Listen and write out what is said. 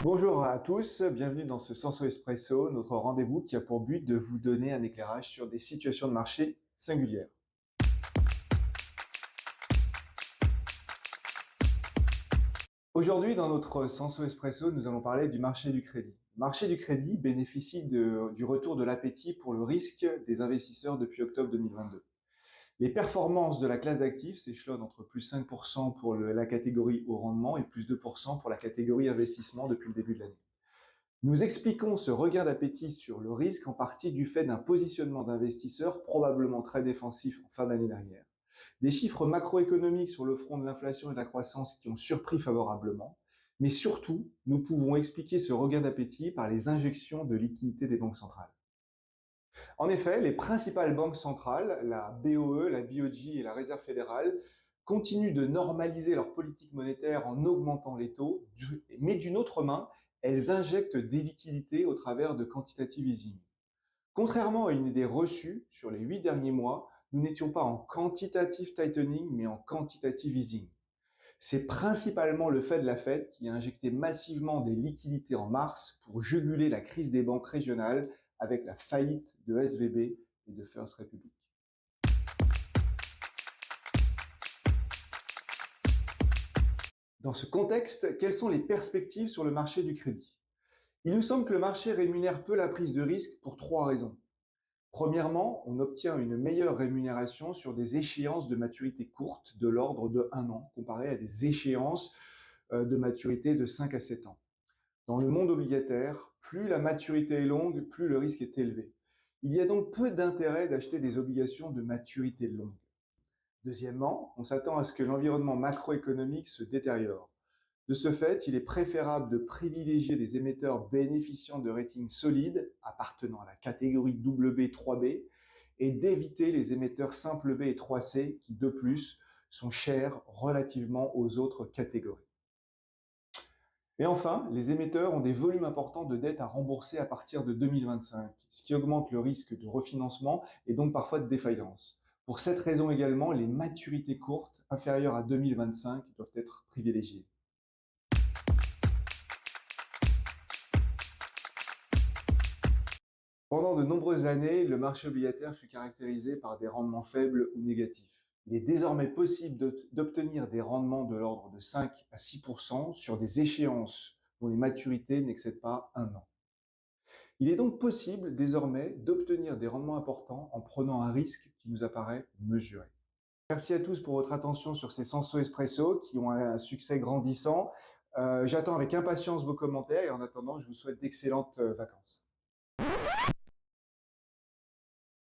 Bonjour à tous, bienvenue dans ce Senso Espresso, notre rendez-vous qui a pour but de vous donner un éclairage sur des situations de marché singulières. Aujourd'hui, dans notre Senso Espresso, nous allons parler du marché du crédit. Le marché du crédit bénéficie du retour de l'appétit pour le risque des investisseurs depuis octobre 2022. Les performances de la classe d'actifs s'échelonnent entre plus 5% pour la catégorie haut rendement et plus 2% pour la catégorie investissement depuis le début de l'année. Nous expliquons ce regain d'appétit sur le risque en partie du fait d'un positionnement d'investisseurs probablement très défensif en fin d'année dernière, des chiffres macroéconomiques sur le front de l'inflation et de la croissance qui ont surpris favorablement, mais surtout, nous pouvons expliquer ce regain d'appétit par les injections de liquidités des banques centrales. En effet, les principales banques centrales, la BOE, la BOJ et la Réserve fédérale, continuent de normaliser leur politique monétaire en augmentant les taux, mais d'une autre main, elles injectent des liquidités au travers de quantitative easing. Contrairement à une idée reçue, sur les 8 derniers mois, nous n'étions pas en quantitative tightening, mais en quantitative easing. C'est principalement le fait de la Fed qui a injecté massivement des liquidités en mars pour juguler la crise des banques régionales avec la faillite de SVB et de First Republic. Dans ce contexte, quelles sont les perspectives sur le marché du crédit? Il nous semble que le marché rémunère peu la prise de risque pour 3 raisons. Premièrement, on obtient une meilleure rémunération sur des échéances de maturité courte de l'ordre de 1 an, comparé à des échéances de maturité de 5 à 7 ans. Dans le monde obligataire, plus la maturité est longue, plus le risque est élevé. Il y a donc peu d'intérêt d'acheter des obligations de maturité longue. Deuxièmement, on s'attend à ce que l'environnement macroéconomique se détériore. De ce fait, il est préférable de privilégier des émetteurs bénéficiant de ratings solides, appartenant à la catégorie BB 3B, et d'éviter les émetteurs simple B et 3C qui, de plus, sont chers relativement aux autres catégories. Et enfin, les émetteurs ont des volumes importants de dettes à rembourser à partir de 2025, ce qui augmente le risque de refinancement et donc parfois de défaillance. Pour cette raison également, les maturités courtes, inférieures à 2025, doivent être privilégiées. Pendant de nombreuses années, le marché obligataire fut caractérisé par des rendements faibles ou négatifs. Il est désormais possible d'obtenir des rendements de l'ordre de 5 à 6% sur des échéances dont les maturités n'excèdent pas 1 an. Il est donc possible désormais d'obtenir des rendements importants en prenant un risque qui nous apparaît mesuré. Merci à tous pour votre attention sur ces Senso Espresso qui ont un succès grandissant. J'attends avec impatience vos commentaires et en attendant, je vous souhaite d'excellentes vacances.